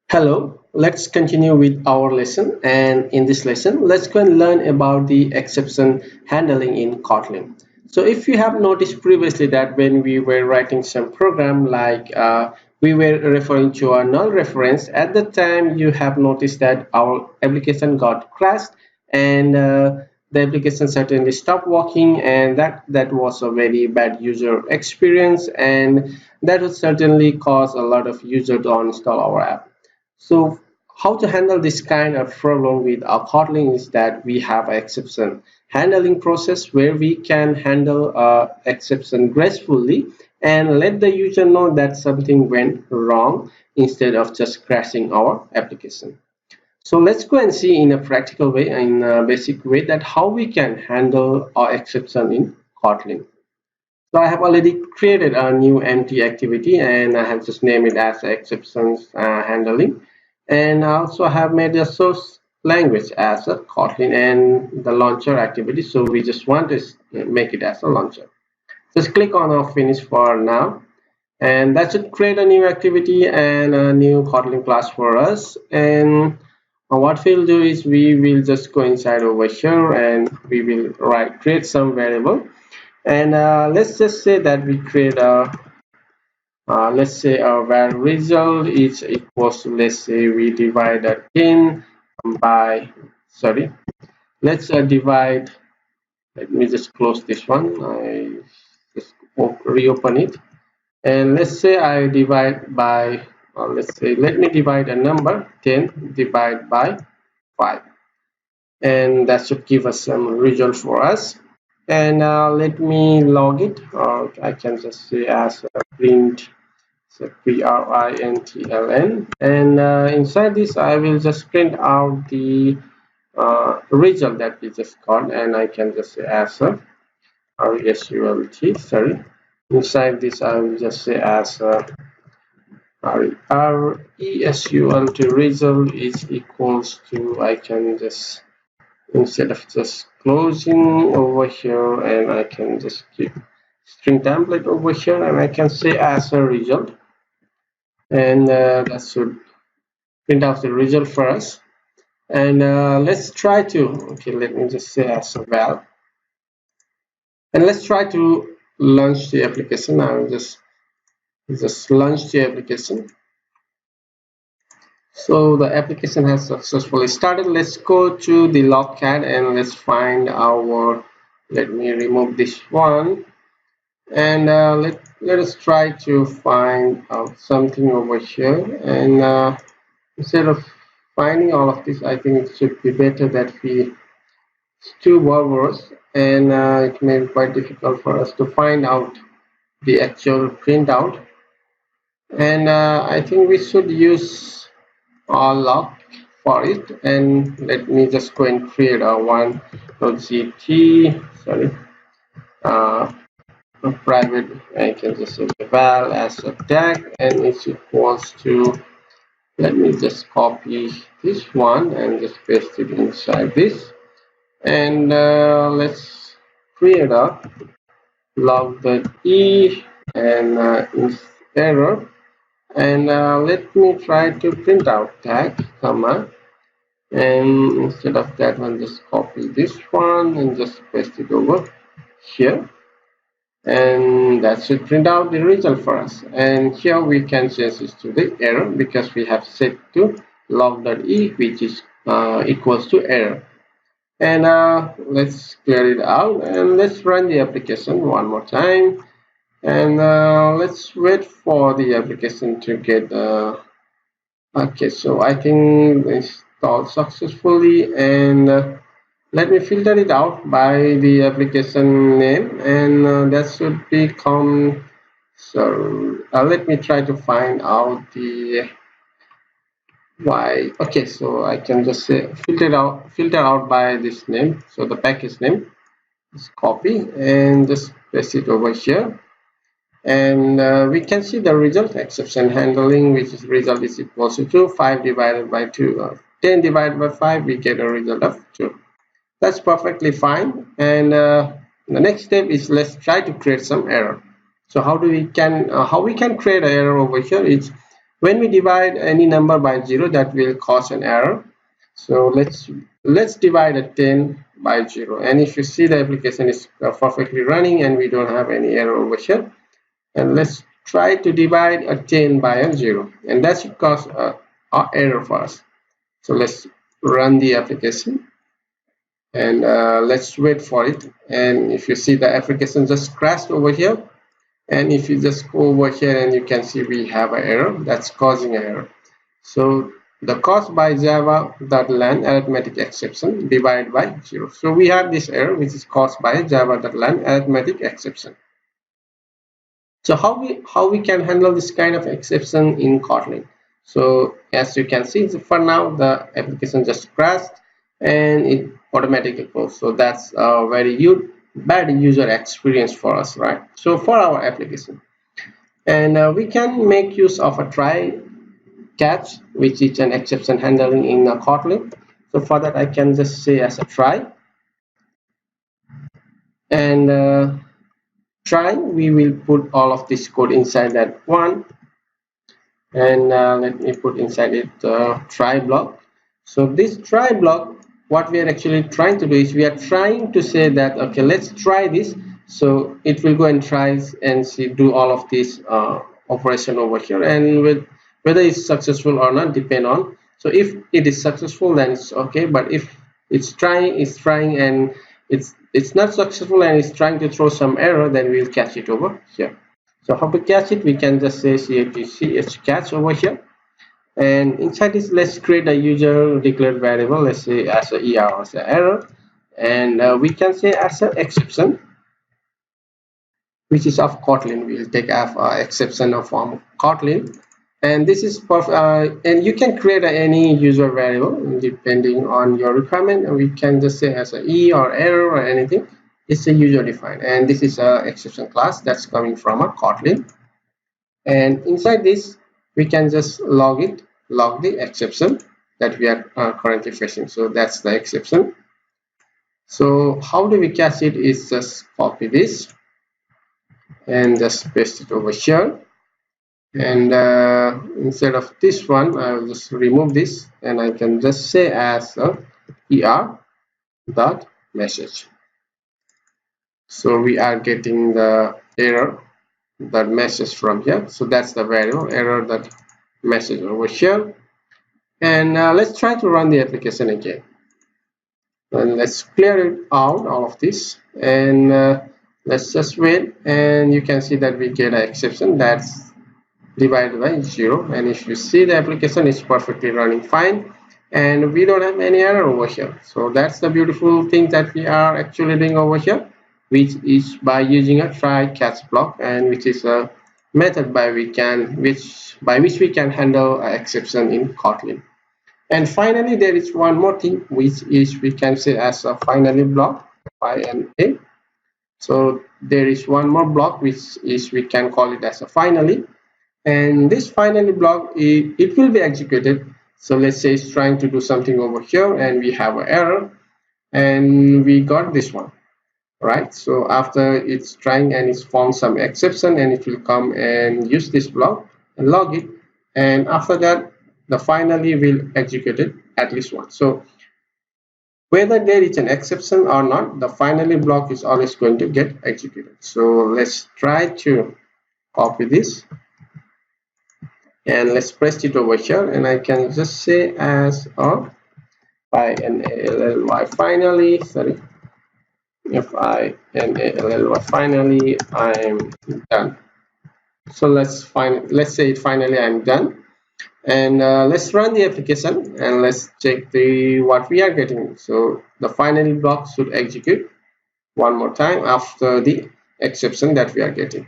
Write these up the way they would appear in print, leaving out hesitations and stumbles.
Hello, let's continue with our lesson. And in this lesson, let's go and learn about the exception handling in Kotlin. So if you have noticed previously that when we were writing some program we were referring to a null reference, at the time you have noticed that our application got crashed and the application certainly stopped working, and that was a very bad user experience, and that would certainly cause a lot of users to uninstall our app. So how to handle this kind of problem with our Kotlin is that we have an exception handling process where we can handle exception gracefully and let the user know that something went wrong instead of just crashing our application. So let's go and see in a practical way, in a basic way, that how we can handle our exception in Kotlin. So I have already created a new empty activity and I have just named it as exceptions handling. And I also have made the source language as a Kotlin and the launcher activity. So we just want to make it as a launcher. Just click on our finish for now. And that should create a new activity and a new Kotlin class for us. And what we'll do is we will just go inside over here and we will create some variable, and let's just say that we create a let's say where result is equals to, let's say we divide a 10 by, sorry, let's divide, let me just close this one, I just reopen it, and let's say I divide by let's say let me divide a number 10 divide by 5, and that should give us some result for us. And let me log it, or I can just say as a print, so println, and inside this I will just print out the result that we just got, and I can just say as a result, sorry, inside this I will just say as a result result is equals to, I can just, instead of just closing over here, and I can just keep string template over here, and I can say as a result, and that should print out the result for us. And let's try to, okay, let me just say as a val, and let's try to launch the application. I will just launch the application. So the application has successfully started. Let's go to the logcat and let's find our, let me remove this one, and let us try to find out something over here. And instead of finding all of this, I think it should be better that we two bubbles, and it may be quite difficult for us to find out the actual printout. And I think we should use log for it, and let me just go and create a one.gt, sorry, a private, I can just say val as a tag, and it's equals to, let me just copy this one and just paste it inside this, and let's create a log.e and error, and let me try to print out tag comma, and instead of that one just copy this one and just paste it over here, and that should print out the result for us. And here we can change this to the error because we have set to log.e, which is equals to error. And let's clear it out and let's run the application one more time, and let's wait for the application to get okay, so I think installed successfully, and let me filter it out by the application name, and that should become, so let me try to find out the why. Okay, so I can just say filter out by this name, so the package name, just copy and just paste it over here, and we can see the result exception handling, which is result is equals to 5 divided by 2, 10 divided by 5, we get a result of 2. That's perfectly fine. And the next step is let's try to create some error. So how we can create an error over here is when we divide any number by 0, that will cause an error. So let's divide a 10 by 0, and if you see, the application is perfectly running and we don't have any error over here. And let's try to divide a 10 by a 0, and that should cause a error for us. So let's run the application, and let's wait for it. And if you see, the application just crashed over here, and if you just go over here, and you can see we have an error that's causing an error. So the cost by java.len arithmetic exception divided by 0. So we have this error which is caused by java.len arithmetic exception. So how we can handle this kind of exception in Kotlin? So as you can see, for now the application just crashed and it automatically closed. So that's a very bad user experience for us, right? So for our application, and we can make use of a try catch, which is an exception handling in Kotlin. So for that, I can just say as a try, and try, we will put all of this code inside that one, and let me put inside it try block. So this try block, what we are actually trying to do is we are trying to say that, okay, let's try this. So it will go and try and see, do all of this operation over here, and with whether it's successful or not depend on. So if it is successful, then it's okay, but if it's trying and it's not successful and it's trying to throw some error, then we'll catch it over here. So how to catch it? We can just say ch catch over here, and inside this, let's create a user declared variable. Let's say as a er, as an error, and we can say as an exception, which is of Kotlin. We'll take exception of Kotlin, and this is and you can create any user variable depending on your requirement. And we can just say as a e or error or anything. It's a user defined, and this is a exception class that's coming from a Kotlin. And inside this, we can just log the exception that we are currently facing. So that's the exception. So how do we catch it? Is just copy this and just paste it over here, and instead of this one, I will just remove this, and I can just say as a er dot message. So we are getting the error that message from here. So that's the variable error that message over here. And let's try to run the application again, and let's clear it out, all of this, and let's just wait. And you can see that we get an exception that's divided by 0, and if you see, the application is perfectly running fine and we don't have any error over here. So that's the beautiful thing that we are actually doing over here, which is by using a try catch block, and which is a method by which we can handle an exception in Kotlin. And finally, there is one more thing, which is we can say as a finally block FINA. So there is one more block, which is we can call it as a finally, and this finally block, it will be executed. So let's say it's trying to do something over here and we have an error and we got this one, right? So after it's trying and it's found some exception, and it will come and use this block and log it, and after that the finally will execute it at least once. So whether there is an exception or not, the finally block is always going to get executed. So let's try to copy this and let's paste it over here, and I can just say as a FINALLY finally, sorry, FINALLY finally, I'm done. So let's say it finally I'm done, and let's run the application and let's check what we are getting. So the finally block should execute one more time after the exception that we are getting.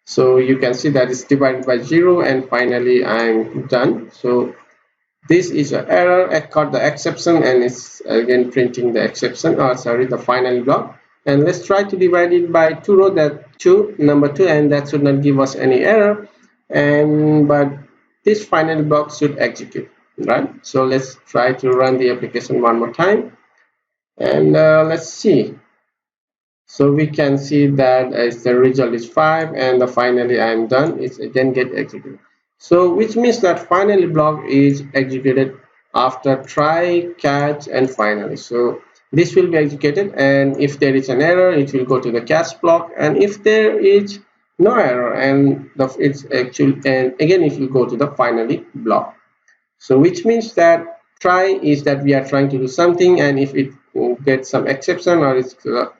So you can see that it's divided by 0, and finally I'm done. So this is an error. I caught the exception, and it's again printing the exception, or sorry, the finally block. And let's try to divide it by number 2, and that should not give us any error. And but this final block should execute, right? So let's try to run the application one more time, and let's see. So we can see that as the result is 5, and the finally I'm done, it's again get executed. So which means that finally block is executed after try, catch, and finally. So this will be executed, and if there is an error, it will go to the catch block, and if there is no error, and it's actually, and again it will go to the finally block. So which means that try is that we are trying to do something, and if it gets some exception or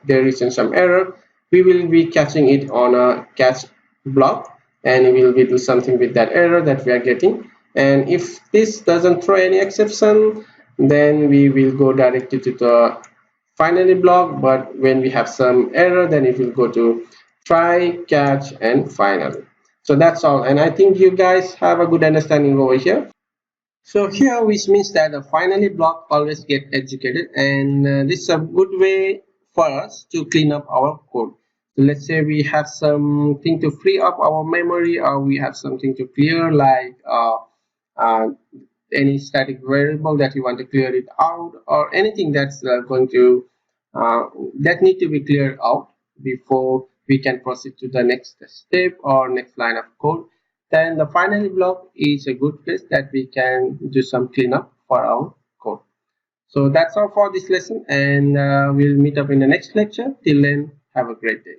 there is some error, we will be catching it on a catch block, and we will be do something with that error that we are getting. And if this doesn't throw any exception, then we will go directly to the finally block. But when we have some error, then it will go to try, catch, and finally. So that's all, and I think you guys have a good understanding over here. So here, which means that the finally block always get executed, and this is a good way for us to clean up our code. So let's say we have something to free up our memory, or we have something to clear, like uh, any static variable that you want to clear it out, or anything that's going to uh, that need to be cleared out before we can proceed to the next step or next line of code. Then the finally block is a good place that we can do some cleanup for our code. So that's all for this lesson, and we'll meet up in the next lecture. Till then, have a great day.